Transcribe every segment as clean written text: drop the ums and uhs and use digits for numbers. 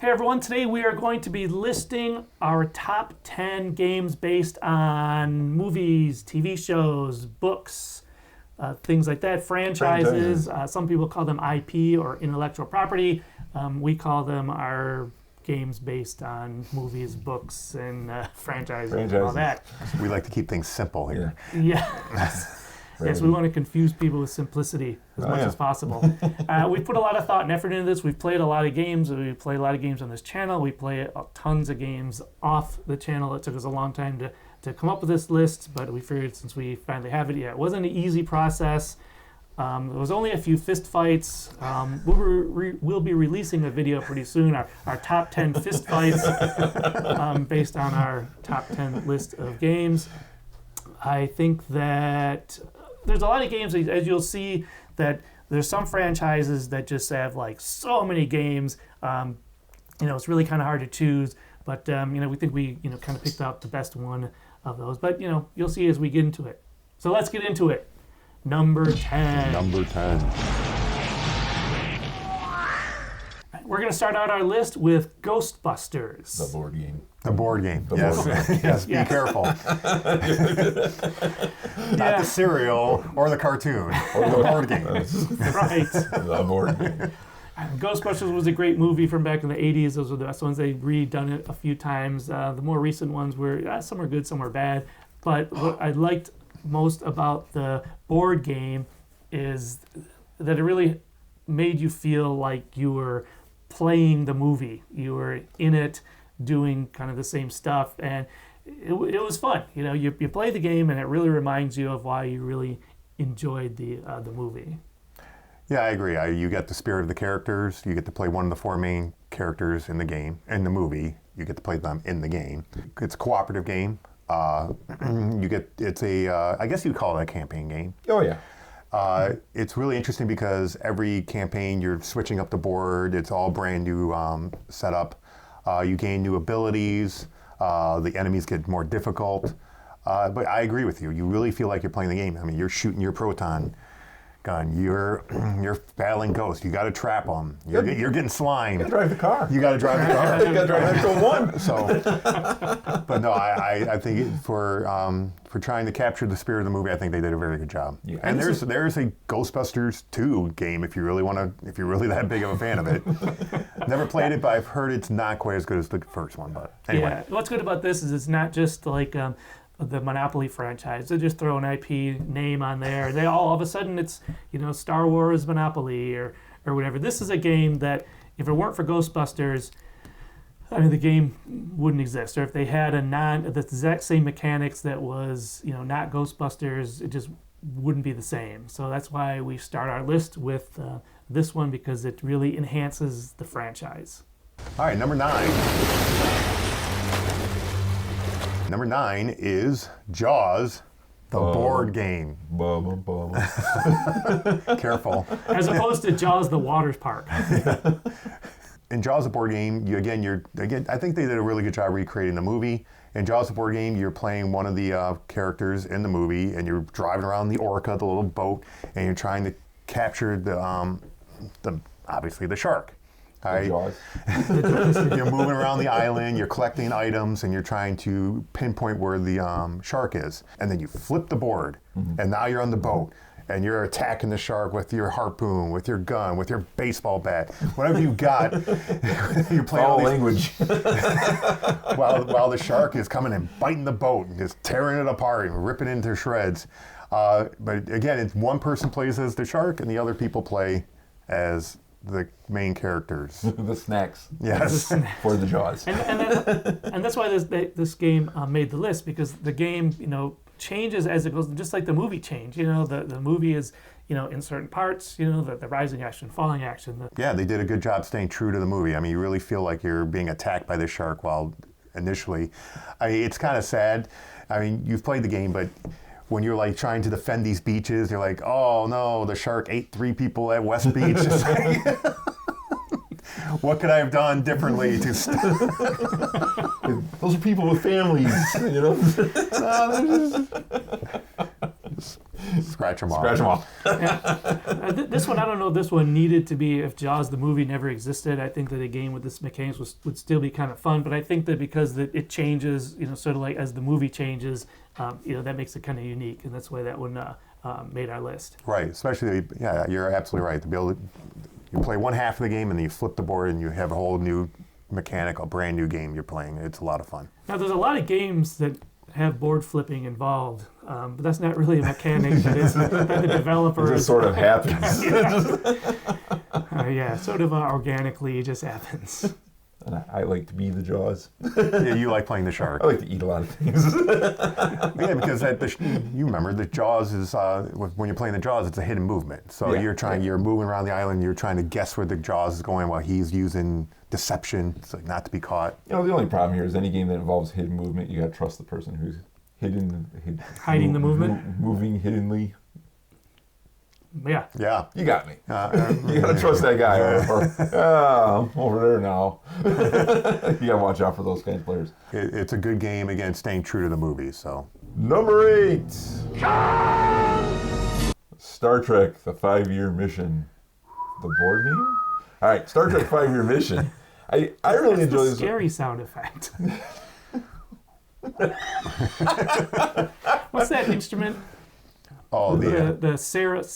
Hey everyone, today we are going to be listing our top 10 games based on movies, TV shows, books, things like that, franchises. Some people call them IP or intellectual property. We call them our games based on movies, books, and franchises and all that. We like to keep things simple here. Yeah. Yes, we want to confuse people with simplicity as much as possible. We've put a lot of thought and effort into this. We've played a lot of games. We play a lot of games on this channel. We play tons of games off the channel. It took us a long time to come up with this list, but we figured since we finally have it, it wasn't an easy process. There was only a few fist fights. We'll be releasing a video pretty soon, our top 10 fist fights based on our top 10 list of games. I think that there's a lot of games, as you'll see, that there's some franchises that just have like so many games. It's really kind of hard to choose, but we think we kind of picked out the best one of those. But you'll see as we get into it. So let's get into it. Number 10. Number 10. We're going to start out our list with Ghostbusters. The board game. The board game. Yes, be careful. Not the cereal or the cartoon or the board game. Right. The board game. Ghostbusters was a great movie from back in the 80s. Those were the best ones. They've redone it a few times. The more recent ones were, some are good, some are bad. But what I liked most about the board game is that it really made you feel like you were playing the movie. You were in it, doing kind of the same stuff, and it was fun. You play the game, and it really reminds you of why you really enjoyed the movie. Yeah, I agree. You get the spirit of the characters. You get to play one of the four main characters in the movie. You get to play them in the game. It's a cooperative game. I guess you'd call it a campaign game. Oh, yeah. It's really interesting because every campaign you're switching up the board. It's all brand new setup. You gain new abilities. The enemies get more difficult. But I agree with you. You really feel like you're playing the game. I mean, you're shooting your proton gun. You're battling ghosts. You got to trap them. You're getting slimed. You got to drive the car. You got to drive the car. You got to drive Metro 1. So, but no, I think for trying to capture the spirit of the movie, I think they did a very good job. Yeah. And there's a Ghostbusters 2 game if you're really that big of a fan of it. Never played it, but I've heard it's not quite as good as the first one. But anyway. Yeah, what's good about this is it's not just like the Monopoly franchise. They just throw an IP name on there. They all of a sudden it's Star Wars Monopoly or whatever. This is a game that if it weren't for Ghostbusters, the game wouldn't exist. Or if they had the exact same mechanics that was not Ghostbusters, it just wouldn't be the same. So that's why we start our list with this one, because it really enhances the franchise. All right, number 9. Number 9 is Jaws, the board game. Careful. As opposed to Jaws, the Waters Park. In Jaws, the board game, I think they did a really good job recreating the movie. In Jaws, the board game, you're playing one of the characters in the movie, and you're driving around the orca, the little boat, and you're trying to capture obviously the shark. Right? You're moving around the island, you're collecting items, and you're trying to pinpoint where the shark is. And then you flip the board, and now you're on the boat, and you're attacking the shark with your harpoon, with your gun, with your baseball bat, whatever you got. You're playing all language. while the shark is coming and biting the boat and just tearing it apart and ripping it into shreds. But again, it's one person plays as the shark, and the other people play as the main characters. The snacks. Yes. For the Jaws. And that's why this game made the list, because the game, changes as it goes, just like the movie changed. The movie is, in certain parts, the rising action, falling action. Yeah, they did a good job staying true to the movie. I mean, you really feel like you're being attacked by the shark while initially, it's kind of sad. I mean, you've played the game, but when you're like trying to defend these beaches, you're like, oh no, the shark ate 3 people at West Beach. What could I have done differently to Those are people with families, Scratch them off. Scratch them off. This one, I don't know if this one needed to be, if Jaws the movie never existed, I think that a game with this mechanics would still be kind of fun, but I think that because it changes, sort of like as the movie changes, that makes it kind of unique, and that's why that one made our list. Right, especially, yeah, you're absolutely right. To be able to, you play one half of the game and then you flip the board and you have a whole new mechanic, a brand new game you're playing. It's a lot of fun. Now, there's a lot of games that have board flipping involved, but that's not really a mechanic that the developer It just sort of happens. yeah, sort of organically, it just happens. And I like to be the Jaws. Yeah, you like playing the shark. I like to eat a lot of things. Yeah, because you remember the Jaws is when you're playing the Jaws, it's a hidden movement. So you're moving around the island, you're trying to guess where the Jaws is going while he's using deception, so not to be caught. The only problem here is any game that involves hidden movement, you gotta trust the person who's hiding the movement, moving hiddenly. Yeah. Yeah. You got me. You gotta trust that guy. I'm over there now. You gotta watch out for those kind of players. It's a good game, again, staying true to the movies. So Number 8. Star Trek: The 5-Year Mission. The board game? All right, Star Trek: 5-Year Mission. I really enjoy this. Scary sound effect. What's that instrument? Oh, the seraphim?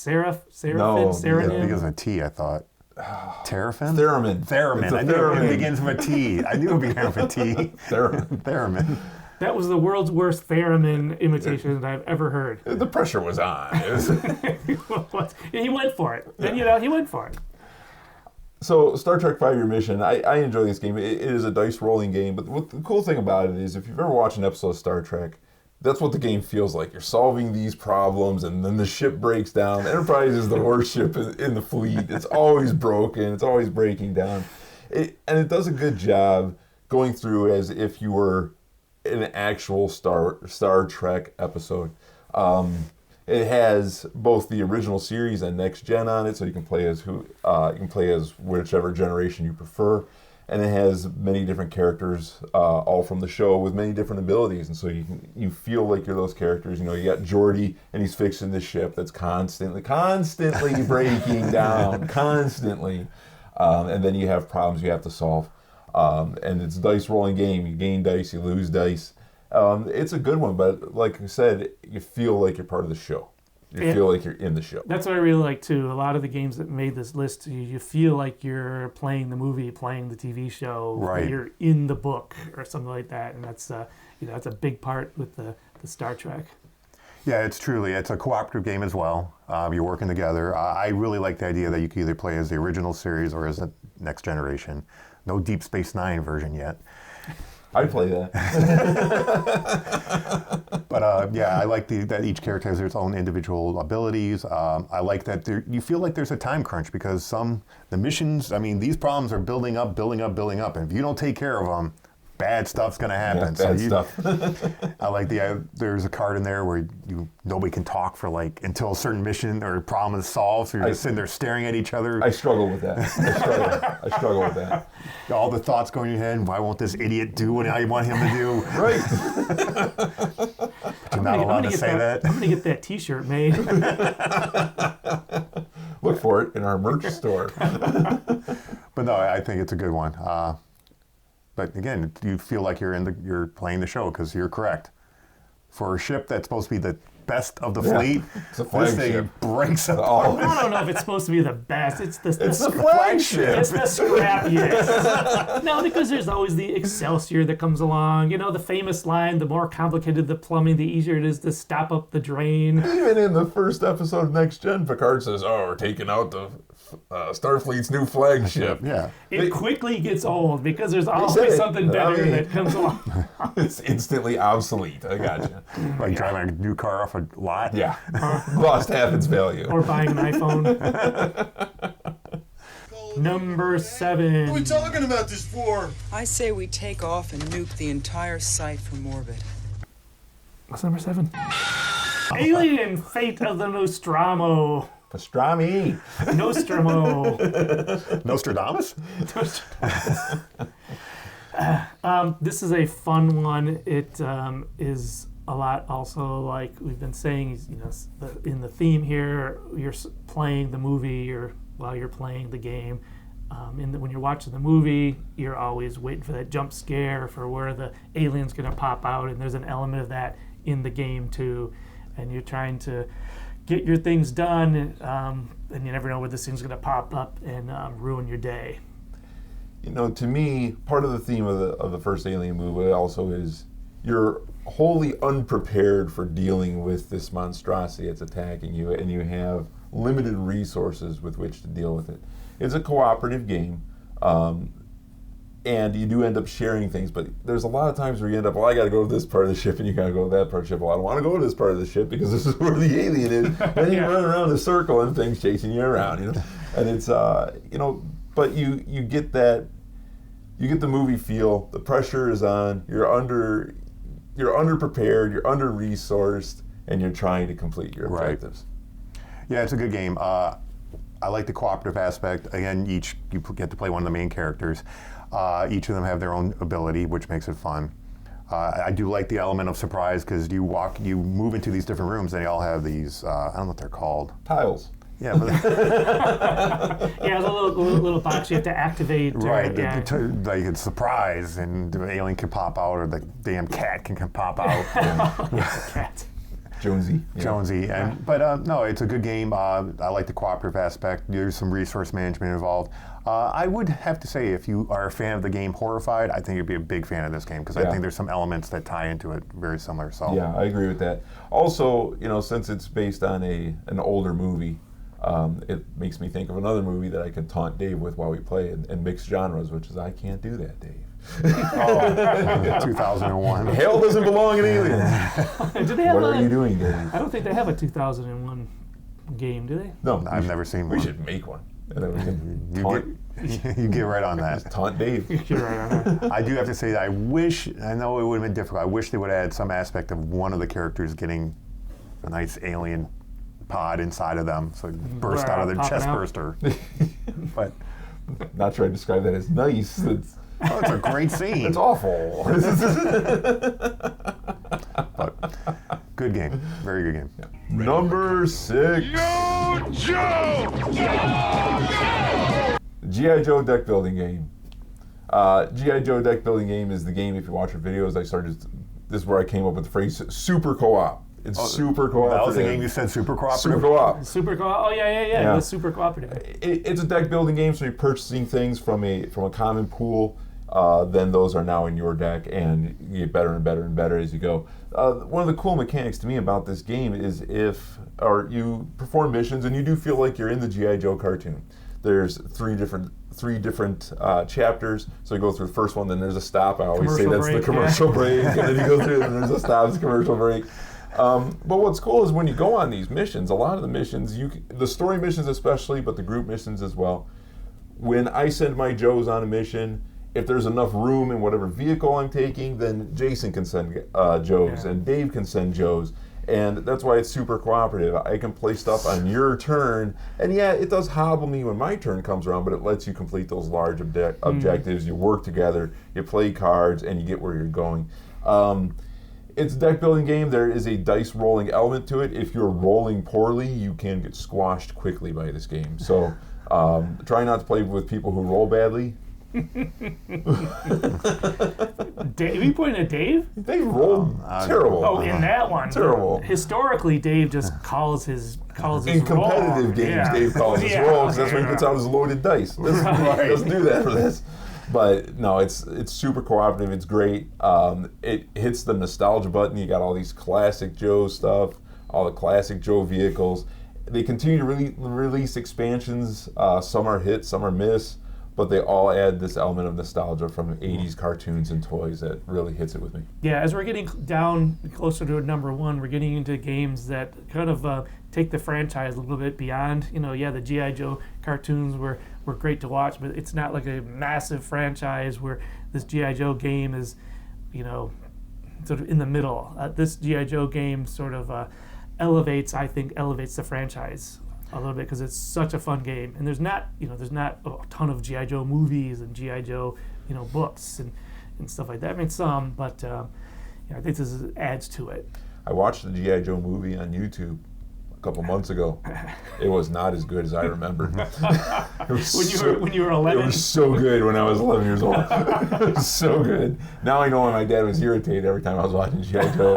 It begins with a T, I thought. Terrafin? Theremin. Theremin. I knew it begins with a T. I knew it began with a T. Theremin. That was the world's worst theremin imitation that I've ever heard. The pressure was on. He went for it. And he went for it. So, Star Trek 5-Year Mission, I enjoy this game. It is a dice rolling game, but the cool thing about it is if you've ever watched an episode of Star Trek, that's what the game feels like. You're solving these problems, and then the ship breaks down. Enterprise is the worst ship in the fleet. It's always broken. It's always breaking down. And it does a good job going through as if you were an actual Star Trek episode. It has both the original series and next gen on it, so you can play as whichever generation you prefer. And it has many different characters, all from the show, with many different abilities, and so you feel like you're those characters. You got Geordi, and he's fixing this ship that's constantly breaking down, constantly, and then you have problems you have to solve. And it's a dice rolling game. You gain dice, you lose dice. It's a good one, but like I said, you feel like you're part of the show. You feel like you're in the show. That's what I really like too. A lot of the games that made this list, you feel like you're playing the movie, playing the TV show, right. You're in the book or something like that, and that's that's a big part with the Star Trek. Yeah, it's a cooperative game as well. You're working together. I really like the idea that you can either play as the original series or as the next generation. No Deep Space Nine version yet. I'd play that. But I like that each character has its own individual abilities. I like that you feel like there's a time crunch because the missions, these problems are building up, and if you don't take care of them, bad stuff's going to happen. Yeah, bad stuff. I like there's a card in there where nobody can talk for until a certain mission or problem is solved, so you're just sitting there staring at each other. I struggle with that. I struggle with that. All the thoughts going in your head, why won't this idiot do what I want him to do? Right. You're not allowed to say that. I'm going to get that t-shirt made. Look for it in our merch store. But no, I think it's a good one. But again, you feel like you're playing the show because you're correct. For a ship that's supposed to be the best of the fleet, it's a this thing flagship. breaks apart. I don't know if it's supposed to be the best. It's the flagship. It's the scrappiest. No, because there's always the Excelsior that comes along. The famous line, the more complicated the plumbing, the easier it is to stop up the drain. Even in the first episode of Next Gen, Picard says, we're taking out the Starfleet's new flagship. Yeah. It quickly gets old because there's always something better that comes along. It's instantly obsolete. I gotcha. Like driving a new car off a lot. Yeah. Lost half its value. Or buying an iPhone. Number 7. What are we talking about this for? I say we take off and nuke the entire site from orbit. What's number 7? Alien Fate of the Nostromo. Pastrami. Nostromo. Nostradamus? This is a fun one. It is a lot also, like we've been saying, in the theme here, you're playing the movie while you're playing the game. When you're watching the movie, you're always waiting for that jump scare for where the alien's going to pop out, and there's an element of that in the game too. And you're trying to get your things done, and you never know where this thing's going to pop up and ruin your day. To me, part of the theme of the first Alien movie also is you're wholly unprepared for dealing with this monstrosity that's attacking you, and you have limited resources with which to deal with it. It's a cooperative game, and you do end up sharing things, but there's a lot of times where you end up, I got to go to this part of the ship, and you got to go to that part of the ship. Well, I don't want to go to this part of the ship because this is where the alien is. Then you run around in a circle and things chasing you around, And it's, but you get that, you get the movie feel. The pressure is on. You're underprepared. You're under-resourced, and you're trying to complete your objectives. Yeah, it's a good game. I like the cooperative aspect. Again, you get to play one of the main characters. Each of them have their own ability, which makes it fun. I do like the element of surprise because you move into these different rooms, and they all have these, I don't know what they're called. Tiles. Yeah, but yeah, the little box you have to activate. Right, like it's surprise, and the alien can pop out, or the damn cat can pop out. Cat. Jonesy. But no, it's a good game. I like the cooperative aspect. There's some resource management involved. I would have to say, if you are a fan of the game Horrified, I think you'd be a big fan of this game because I think there's some elements that tie into it very similar. So yeah, I agree with that. Also, since it's based on an older movie, it makes me think of another movie that I can taunt Dave with while we play and mix genres, which is I Can't Do That, Dave. 2001. Hell doesn't belong in Aliens. What are you doing, Dave? I don't think they have a 2001 game, do they? No, I've never seen one. We should make one. And then we can taunt. You get right on that. Just taunt Dave. You're right on that. I do have to say that I know it would have been difficult. I wish they would have had some aspect of one of the characters getting a nice alien pod inside of them, so it burst out of their chest burster. But not sure I describe that as nice. It's a great scene. It's awful. But good game. Very good game. Yeah. Number 6. G.I. Joe deck building game. G.I. Joe deck building game is the game, if you watch our videos, this is where I came up with the phrase super co-op. It's super cooperative. That was the game you said, super cooperative? Super co-op. Super co-op. Oh, yeah. It was super cooperative. It's a deck building game, so you're purchasing things from a common pool. Then those are now in your deck, and you get better and better and better as you go. One of the cool mechanics to me about this game is you perform missions, and you do feel like you're in the G.I. Joe cartoon. There's three different chapters. So you go through the first one, then there's a stop. I always say that's the commercial break, and then you go through, and there's a stop, it's commercial break. But what's cool is when you go on these missions, a lot of the missions, the story missions especially, but the group missions as well, when I send my Joes on a mission, if there's enough room in whatever vehicle I'm taking, then Jason can send Joes, and Dave can send Joes. And that's why it's super cooperative. I can play stuff on your turn, and yeah, it does hobble me when my turn comes around, but it lets you complete those large objectives. You work together, you play cards, and you get where you're going. It's a deck building game. There is a dice rolling element to it. If you're rolling poorly, you can get squashed quickly by this game. So try not to play with people who roll badly. Dave, are you pointing at Dave? Dave rolled terrible. Oh, in that one. Terrible. Historically, Dave just calls his in competitive roll. games, Dave calls his roll because that's when he puts out his loaded dice. He doesn't do that for this. But no, it's super cooperative. It's great. It hits the nostalgia button. You got all these classic Joe stuff, all the classic Joe vehicles. They continue to release expansions. Some are hit, some are miss. But they all add this element of nostalgia from 80s cartoons and toys that really hits it with me. Yeah, as we're getting down closer to number 1, we're getting into games that kind of take the franchise a little bit beyond. The G.I. Joe cartoons were great to watch, but it's not like a massive franchise where this G.I. Joe game is, sort of in the middle. This G.I. Joe game sort of elevates the franchise a little bit because it's such a fun game, and there's not a ton of G.I. Joe movies and G.I. Joe books and stuff like that. I mean some, but I think this adds to it. I watched the G.I. Joe movie on YouTube a couple months ago. It was not as good as I remember. When you were 11? It was so good when I was 11 years old. It was so good. Now I know why my dad was irritated every time I was watching G.I. Joe.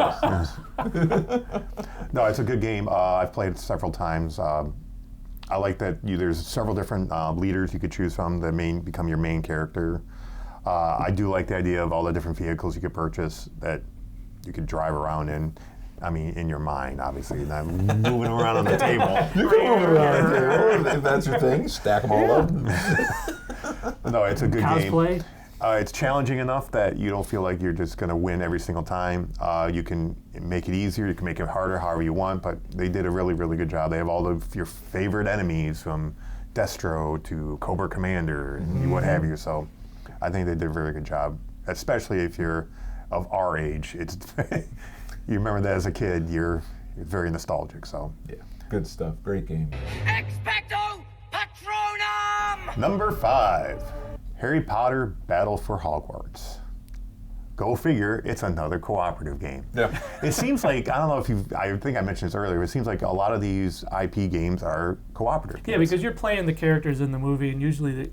No, it's a good game. I've played it several times. I like that there's several different leaders you could choose from that become your main character. I do like the idea of all the different vehicles you could purchase that you could drive around in. I mean, in your mind, obviously, not moving around on the table. You can move around on the table if that's your thing. Stack them all up. No, it's a good Cosplay. game. It's challenging enough that you don't feel like you're just going to win every single time. You can make it easier. You can make it harder, however you want. But they did a really, really good job. They have all of your favorite enemies, from Destro to Cobra Commander and what have you. So I think they did a very good job, especially if you're of our age. It's you remember that as a kid. You're very nostalgic. So Yeah, good stuff. Great game. Expecto Patronum! Number 5, Harry Potter Battle for Hogwarts. Go figure, it's another cooperative game. Yeah. It seems like, I don't know if I think I mentioned this earlier, it seems like a lot of these IP games are cooperative games. Yeah, because you're playing the characters in the movie, and usually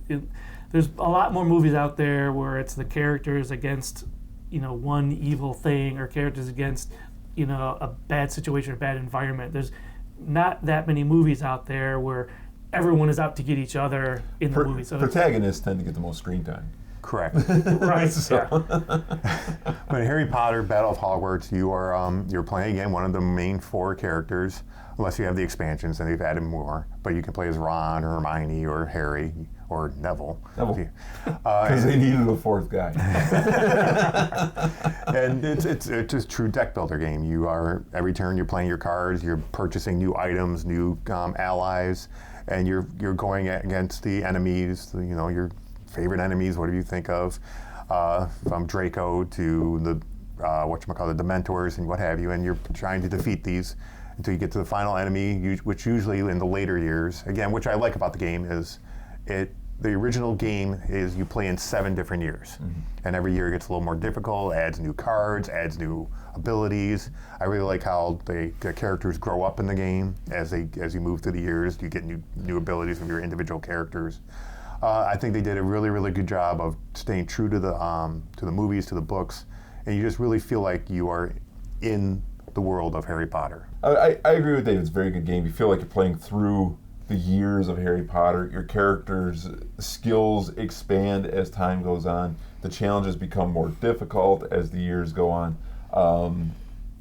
there's a lot more movies out there where it's the characters against, one evil thing, or characters against, a bad situation or bad environment. There's not that many movies out there where everyone is out to get each other in the movie. So protagonists tend to get the most screen time. Correct. right. So. But in Harry Potter Battle of Hogwarts, you're playing again one of the main 4 characters, unless you have the expansions and they've added more. But you can play as Ron or Hermione or Harry or Neville. Because they needed a 4th guy. And it's a true deck builder game. Every turn you're playing your cards, you're purchasing new items, new allies, and you're going against the enemies. Your favorite enemies. What do you think of? From Draco to the the Dementors and what have you, and you're trying to defeat these until you get to the final enemy, which usually in the later years, again, which I like about the game is the original game is you play in 7 different years, and every year it gets a little more difficult, adds new cards, adds new abilities. I really like how the characters grow up in the game as you move through the years. You get new abilities from your individual characters. I think they did a really, really good job of staying true to the movies, to the books, and you just really feel like you are in the world of Harry Potter. I agree with Dave. It's a very good game. You feel like you're playing through the years of Harry Potter. Your characters' skills expand as time goes on. The challenges become more difficult as the years go on.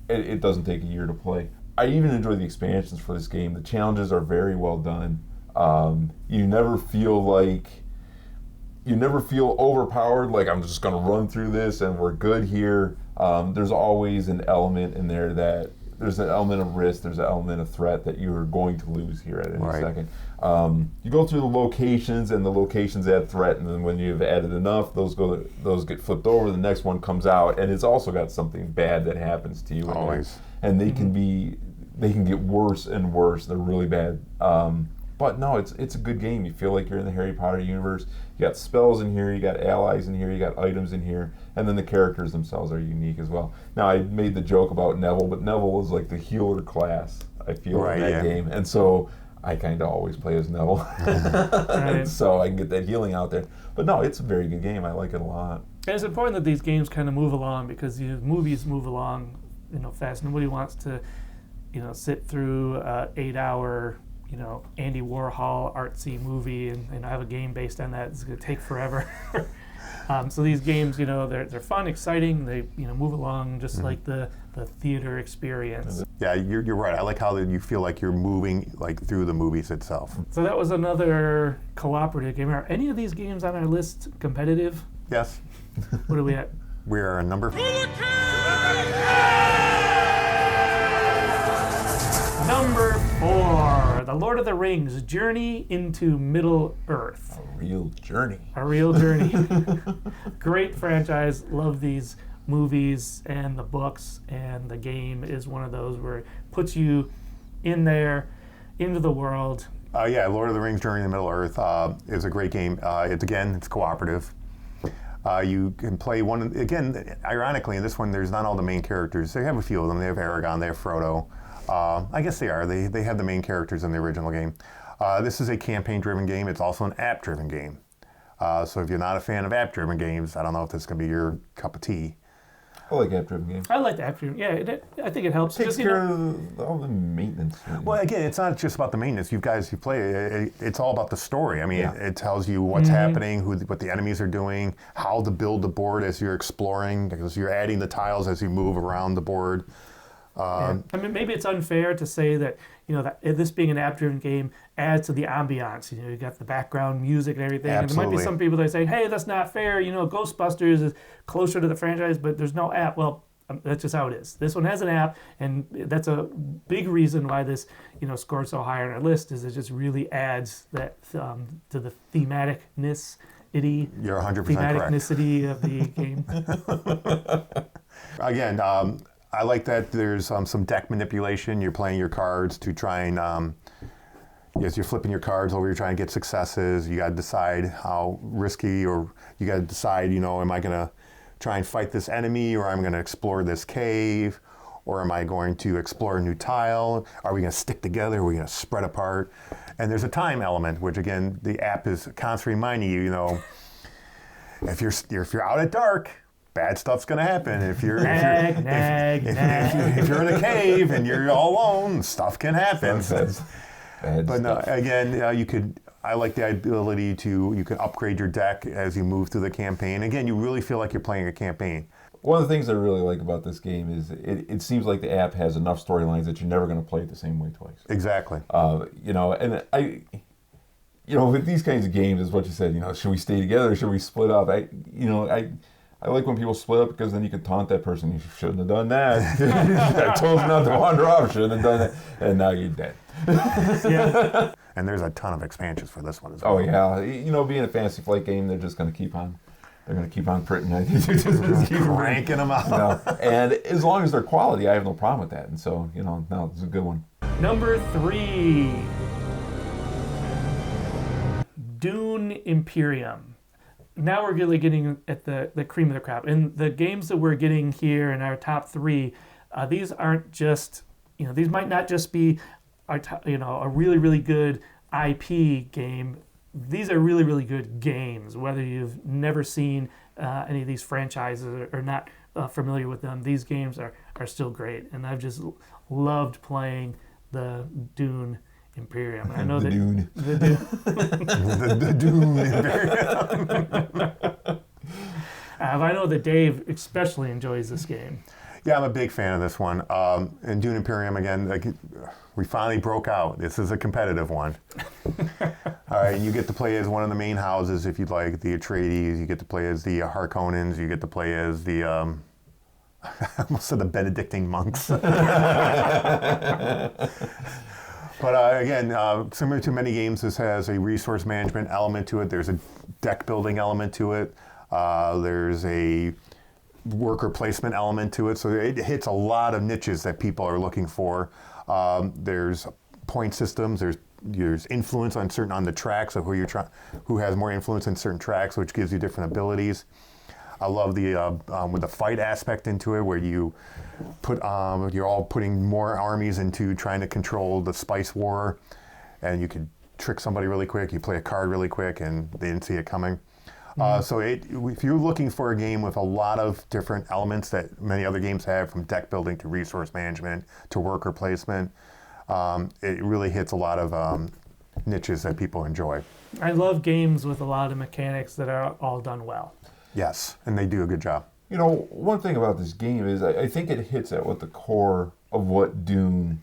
It doesn't take a year to play. I even enjoy the expansions for this game. The challenges are very well done. You never feel overpowered, like I'm just going to run through this and we're good here. There's always an element in there that there's an element of risk, there's an element of threat that you're going to lose here at any second. You go through the locations, and the locations add threat, and then when you've added enough, those get flipped over, the next one comes out, and it's also got something bad that happens to you. Always. And they can get worse and worse. They're really bad. But no, it's a good game. You feel like you're in the Harry Potter universe. You got spells in here, you got allies in here, you got items in here, and then the characters themselves are unique as well. Now, I made the joke about Neville, but Neville is like the healer class, I feel, in that game. And so I kind of always play as Neville. So I can get that healing out there. But no, it's a very good game. I like it a lot. And it's important that these games kind of move along, because the movies move along, fast. Nobody wants to, sit through 8-hour Andy Warhol artsy movie and have a game based on that. It's going to take forever. So these games, they're fun, exciting. They move along just like the theater experience. Yeah, you're right. I like how you feel like you're moving through the movies itself. So that was another cooperative game. Are any of these games on our list competitive? Yes. What are we at? We are number 4. Number 4, The Lord of the Rings, Journey into Middle-earth. A real journey. A real journey. Great franchise. Love these movies and the books, and the game is one of those where it puts you in there, into the world. Yeah, Lord of the Rings, Journey into Middle-earth is a great game. It's cooperative. You can play one, again, ironically, in this one, there's not all the main characters. They have a few of them. They have Aragorn, they have Frodo. I guess they are. They have the main characters in the original game. This is a campaign-driven game. It's also an app-driven game. So if you're not a fan of app-driven games, I don't know if this is going to be your cup of tea. I like app-driven games. I like the app-driven. Yeah, I think it helps. Takes care of all the maintenance. Well, again, it's not just about the maintenance. You play it. It's all about the story. I mean, it tells you what's happening, what the enemies are doing, how to build the board as you're exploring, because you're adding the tiles as you move around the board. I mean, maybe it's unfair to say that that this being an app-driven game adds to the ambiance. You got the background music and everything. Absolutely. And there might be some people that say, "Hey, that's not fair." Ghostbusters is closer to the franchise, but there's no app. Well, that's just how it is. This one has an app, and that's a big reason why this scored so high on our list. Is it just really adds that to the thematicness. You're 100% correct. Thematicnicity of the game. Again, I like that there's some deck manipulation. You're playing your cards to try and, as you're flipping your cards over, you're trying to get successes. You got to decide how risky, or you got to decide, am I going to try and fight this enemy, or I'm going to explore this cave, or am I going to explore a new tile? Are we going to stick together? Are we going to spread apart? And there's a time element, which again, the app is constantly reminding you, if you're out at dark, bad stuff's going to happen. If you're in a cave and you're all alone, stuff can happen. But no, again, I like the ability you can upgrade your deck as you move through the campaign. Again, you really feel like you're playing a campaign. One of the things I really like about this game is it seems like the app has enough storylines that you're never going to play it the same way twice. Exactly. And with these kinds of games, is what you said. Should we stay together? Or should we split up? I like when people split up, because then you can taunt that person. You shouldn't have done that. I told you not to wander off. Shouldn't have done that. And now you're dead. Yeah. And there's a ton of expansions for this one as well. Oh yeah. Being a Fantasy Flight game, they're just going to keep on. They're going to keep on printing. Keep cranking them out. And as long as they're quality, I have no problem with that. And so, no, it's a good one. Number 3. Dune Imperium. Now we're really getting at the cream of the crop. And the games that we're getting here in our top 3, these aren't just, these might not just be a really, really good IP game. These are really, really good games. Whether you've never seen any of these franchises or not familiar with them, these games are still great. And I've just loved playing the Dune Imperium. I know the Dune. The Dune. the Dune Imperium. I know that Dave especially enjoys this game. Yeah, I'm a big fan of this one. And Dune Imperium, again, we finally broke out. This is a competitive one. All right, and you get to play as one of the main houses, if you'd like, the Atreides. You get to play as the Harkonnens. You get to play as the, I almost said the Benedictine monks. But again, similar to many games, this has a resource management element to it. There's a deck building element to it. There's a worker placement element to it. So it hits a lot of niches that people are looking for. There's point systems. There's influence on the tracks of who has more influence in certain tracks, which gives you different abilities. I love with the fight aspect into it, where you're all putting more armies into trying to control the spice war, and you could trick somebody really quick. You play a card really quick, and they didn't see it coming. So if you're looking for a game with a lot of different elements that many other games have, from deck building to resource management to worker placement, it really hits a lot of niches that people enjoy. I love games with a lot of mechanics that are all done well. Yes, and they do a good job. One thing about this game is I think it hits at what the core of what Dune,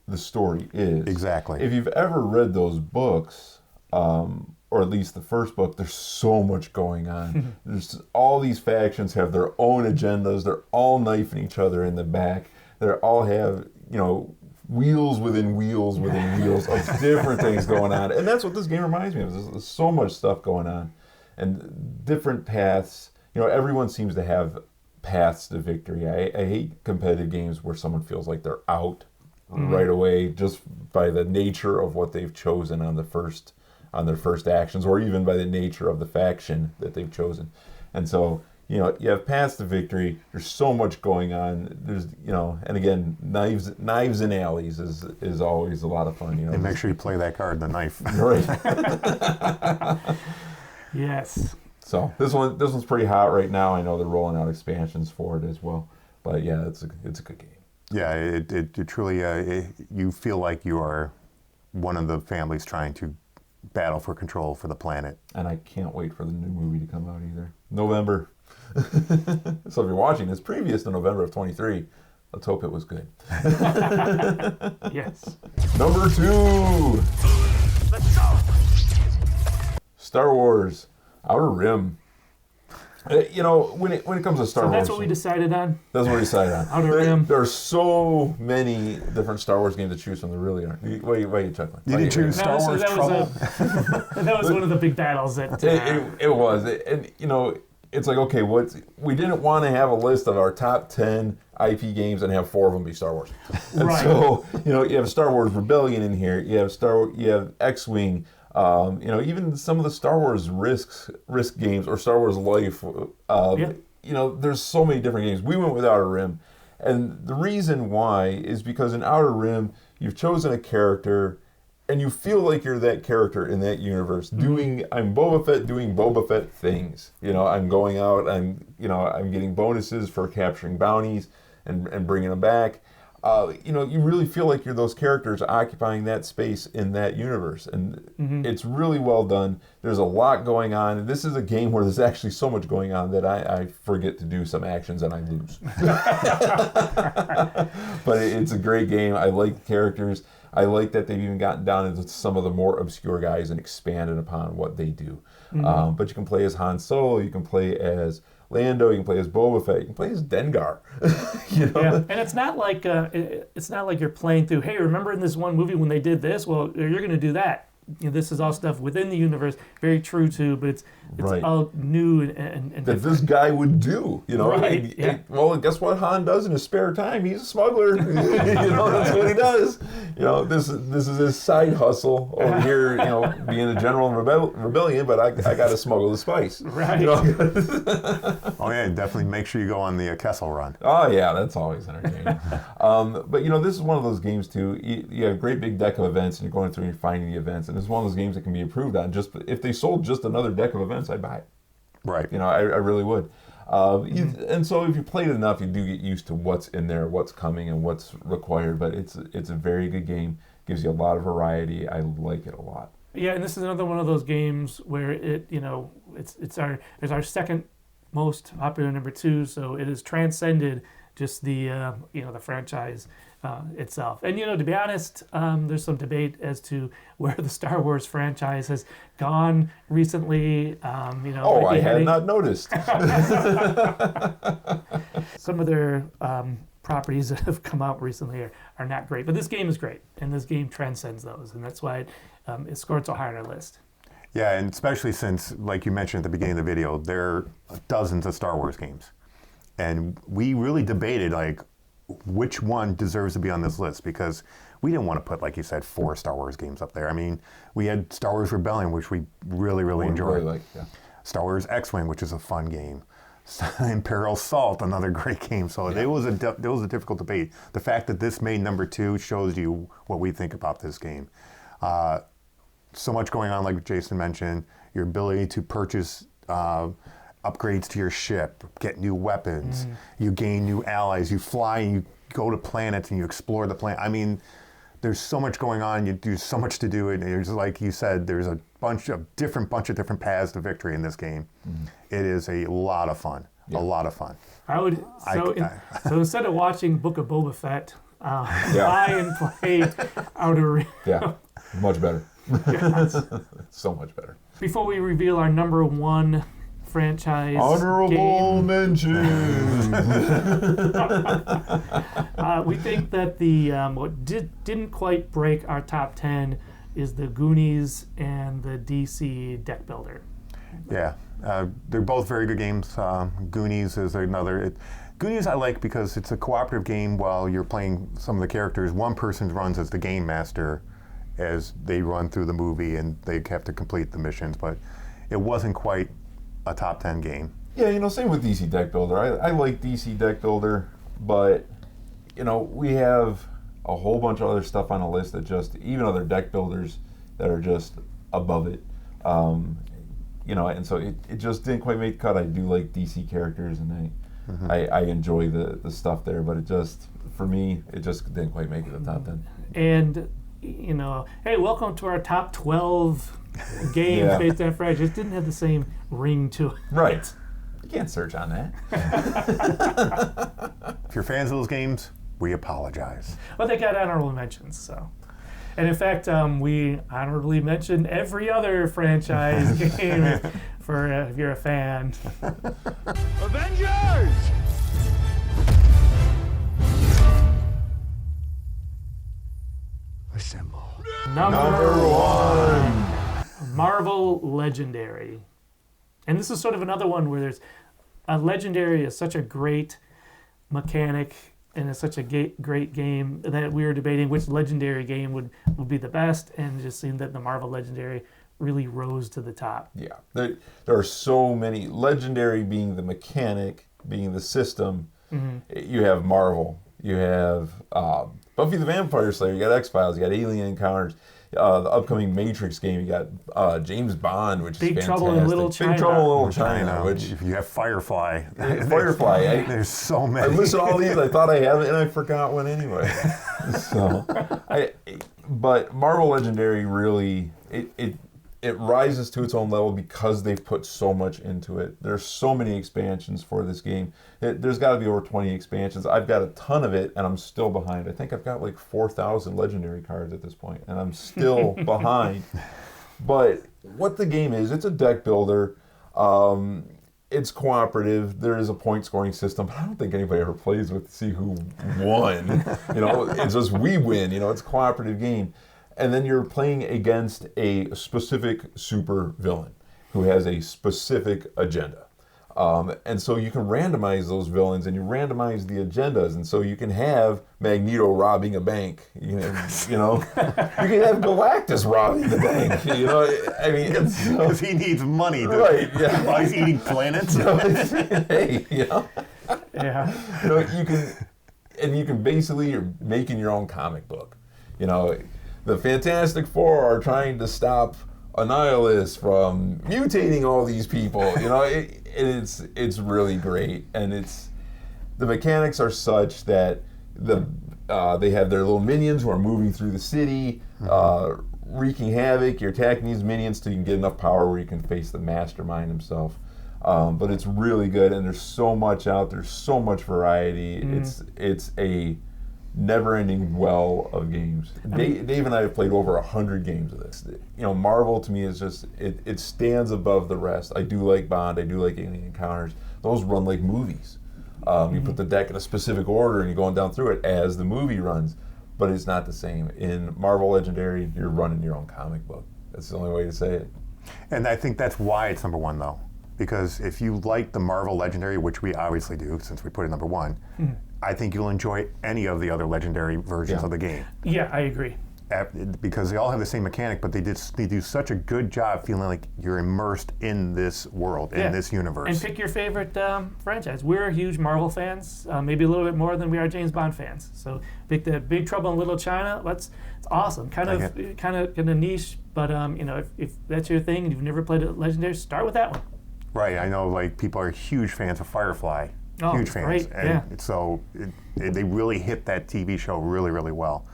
the story, is. Exactly. If you've ever read those books, or at least the first book, there's so much going on. There's all these factions have their own agendas. They're all knifing each other in the back. They all have, wheels within wheels within wheels of different things going on. And that's what this game reminds me of. There's so much stuff going on. And different paths. Everyone seems to have paths to victory. I hate competitive games where someone feels like they're out right away just by the nature of what they've chosen on their first actions, or even by the nature of the faction that they've chosen. And so, you have paths to victory. There's so much going on. There's, and again, knives in alleys is always a lot of fun. And make sure you play that card, the knife. Right. Yes. So this one's pretty hot right now. I know they're rolling out expansions for it as well. But yeah, it's a good game. Yeah, it truly, you feel like you are one of the families trying to battle for control for the planet. And I can't wait for the new movie to come out either. November. So if you're watching this previous to November of 23, let's hope it was good. Yes. Number 2. Let's go! Star Wars Outer Rim. When it comes to Star So Wars, that's what we decided on? That's what we decided on. Outer Rim. There are so many different Star Wars games to choose from. There really are. Why are you chuckling? You didn't choose Star Wars Trouble? That was one of the big battles that... It was. It's like, okay, we didn't want to have a list of our top 10 IP games and have 4 of them be Star Wars. And Right. so, you have Star Wars Rebellion in here. You have X-Wing. Even some of the Star Wars risk games or Star Wars Life. There's so many different games. We went with Outer Rim, and the reason why is because in Outer Rim you've chosen a character, and you feel like you're that character in that universe. I'm Boba Fett doing Boba Fett things. I'm going out. I'm getting bonuses for capturing bounties and bringing them back. You really feel like you're those characters occupying that space in that universe. And it's really well done. There's a lot going on. And this is a game where there's actually so much going on that I forget to do some actions and I lose. But it's a great game. I like the characters. I like that they've even gotten down into some of the more obscure guys and expanded upon what they do. But you can play as Han Solo. You can play as Lando, you can play as Boba Fett, you can play as Dengar. Yeah, and it's not like you're playing through. Hey, remember in this one movie when they did this? Well, you're going to do that. This is all stuff within the universe, very true to, but it's Right. all new and That different. this guy would do, Right, yeah. Well, guess what Han does in his spare time? He's a smuggler. That's what he does. This is his side hustle over here. Being a general in rebellion, but I got to smuggle the spice. Right. Oh yeah, definitely make sure you go on the Kessel Run. Oh yeah, that's always entertaining. But this is one of those games too. You have a great big deck of events, and you're going through and you're finding the events, and it's one of those games that can be improved on. Just if they sold just another deck of events, I'd buy it. Right. I really would. And so if you play it enough, you do get used to what's in there, what's coming, and what's required. But it's a very good game. Gives you a lot of variety. I like it a lot. Yeah, and this is another one of those games where it's our second most popular number 2, so it has transcended just the the franchise itself. And to be honest, there's some debate as to where the Star Wars franchise has gone recently. I had not noticed. Some of their properties that have come out recently are not great, but this game is great, and this game transcends those, and that's why it scored so high on our list. Yeah, and especially since, like you mentioned at the beginning of the video, there are dozens of Star Wars games. And we really debated, which one deserves to be on this list, because we didn't want to put, like you said, 4 Star Wars games up there. I mean, we had Star Wars Rebellion, which we really, really enjoyed. Really yeah. Star Wars X-Wing, which is a fun game. Imperial Assault, another great game. So it was a difficult debate. The fact that this made number 2 shows you what we think about this game. So much going on, like Jason mentioned, your ability to purchase upgrades to your ship, get new weapons, you gain new allies, you fly and you go to planets and you explore the planet. I mean, there's so much going on, you do so much to do, and there's, like you said, there's a bunch of different paths to victory in this game. It is a lot of fun, a lot of fun. So instead of watching Book of Boba Fett, fly and play Outer Rim. Yeah, much better. So much better. Before we reveal our number 1 franchise honorable mention, we think that the what didn't quite break our top 10 is the Goonies and the DC Deck Builder. Yeah, they're both very good games. Goonies is another. Goonies I like because it's a cooperative game. While you're playing some of the characters, one person runs as the game master as they run through the movie, and they have to complete the missions. But it wasn't quite a top 10 game. Yeah, same with DC Deck Builder. I like DC Deck Builder, but, we have a whole bunch of other stuff on the list that even other deck builders that are just above it. And so it just didn't quite make the cut. I do like DC characters, and I enjoy the stuff there, but for me, it just didn't quite make it the top 10. And, hey, welcome to our top 12 games based on franchise. It didn't have the same ring to it. Right. You can't search on that. If you're fans of those games, we apologize. Well, they got honorable mentions, so. And in fact, we honorably mentioned every other franchise game if you're a fan. Avengers! Assemble. Number one. Marvel Legendary. And this is sort of another one where there's a Legendary is such a great mechanic and it's such a great game that we were debating which Legendary game would be the best, and it just seemed that the Marvel Legendary really rose to the top. Yeah, there are so many. Legendary being the mechanic, being the system. You have Marvel. You have Buffy the Vampire Slayer. You got X-Files. You got Alien Encounters. The upcoming Matrix game. You got James Bond, which is fantastic. Trouble in Little China. Big Trouble in Little China. Which you have Firefly. Firefly. There's so many. I listed all these. I thought I had it, and I forgot one anyway. But Marvel Legendary really it rises to its own level because they've put so much into it. There's so many expansions for this game. There's got to be over 20 expansions. I've got a ton of it, and I'm still behind. I think I've got like 4,000 Legendary cards at this point, and I'm still behind. But what the game is, it's a deck builder. It's cooperative. There is a point scoring system, but I don't think anybody ever plays with to see who won. It's just we win. It's a cooperative game. And then you're playing against a specific super villain who has a specific agenda. And so you can randomize those villains and you randomize the agendas. And so you can have Magneto robbing a bank. You can have Galactus robbing the bank. Because he needs money. Right. Yeah. While he's eating planets. Hey, Yeah. You can basically, you're making your own comic book. The Fantastic Four are trying to stop Annihilus from mutating all these people. It's really great, and the mechanics are such that they have their little minions who are moving through the city, wreaking havoc. You're attacking these minions till you can get enough power where you can face the mastermind himself. But it's really good, and there's so much out there, so much variety. It's a never-ending well of games. Dave and I have played over 100 games of this. Marvel to me is just it stands above the rest. I do like Bond. I do like Alien Encounters. Those run like movies. You put the deck in a specific order and you're going down through it as the movie runs, but it's not the same. In Marvel Legendary, you're running your own comic book. That's the only way to say it. And I think that's why it's number one, though. Because if you like the Marvel Legendary, which we obviously do since we put it number one, I think you'll enjoy any of the other Legendary versions of the game. Yeah, I agree. Because they all have the same mechanic, but they do such a good job feeling like you're immersed in this world, in this universe. And pick your favorite franchise. We're huge Marvel fans, maybe a little bit more than we are James Bond fans. So pick the Big Trouble in Little China. It's awesome. Kind of niche, but if that's your thing and you've never played a Legendary, start with that one. Right. I know people are huge fans of Firefly. Oh, huge fans. Great. And so they really hit that TV show really, really well.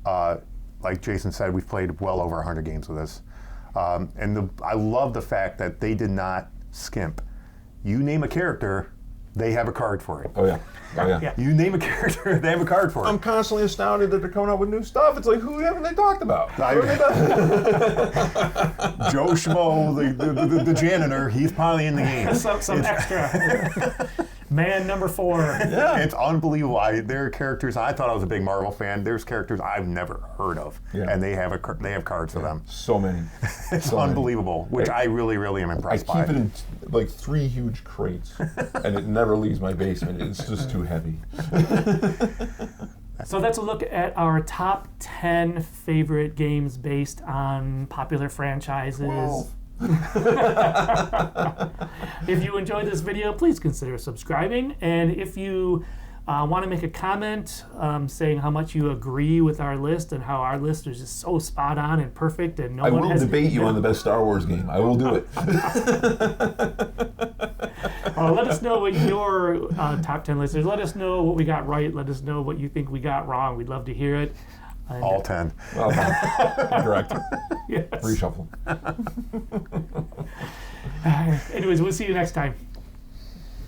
Like Jason said, we've played well over 100 games with this. And I love the fact that they did not skimp. You name a character, they have a card for it. Oh, yeah. You name a character, they have a card for it. I'm constantly astounded that they're coming out with new stuff. It's like, who haven't they talked about? Joe Schmo, the janitor, he's probably in the game. Some extra. Man number 4. Yeah, it's unbelievable. There are characters. I thought I was a big Marvel fan. There's characters I've never heard of, and they have cards for them. So many. It's unbelievable, which I really, really am impressed by. I keep it in like 3 huge crates, and it never leaves my basement. It's just too heavy. So that's a look at our top 10 favorite games based on popular franchises. If you enjoyed this video, please consider subscribing. And if you want to make a comment saying how much you agree with our list and how our list is just so spot on and perfect, and I will debate you on the best Star Wars game. I will do it. Let us know what your top 10 list is. Let us know what we got right. Let us know what you think we got wrong. We'd love to hear it. And, all 10. Well, correct. Yes. Reshuffle. Anyways, we'll see you next time.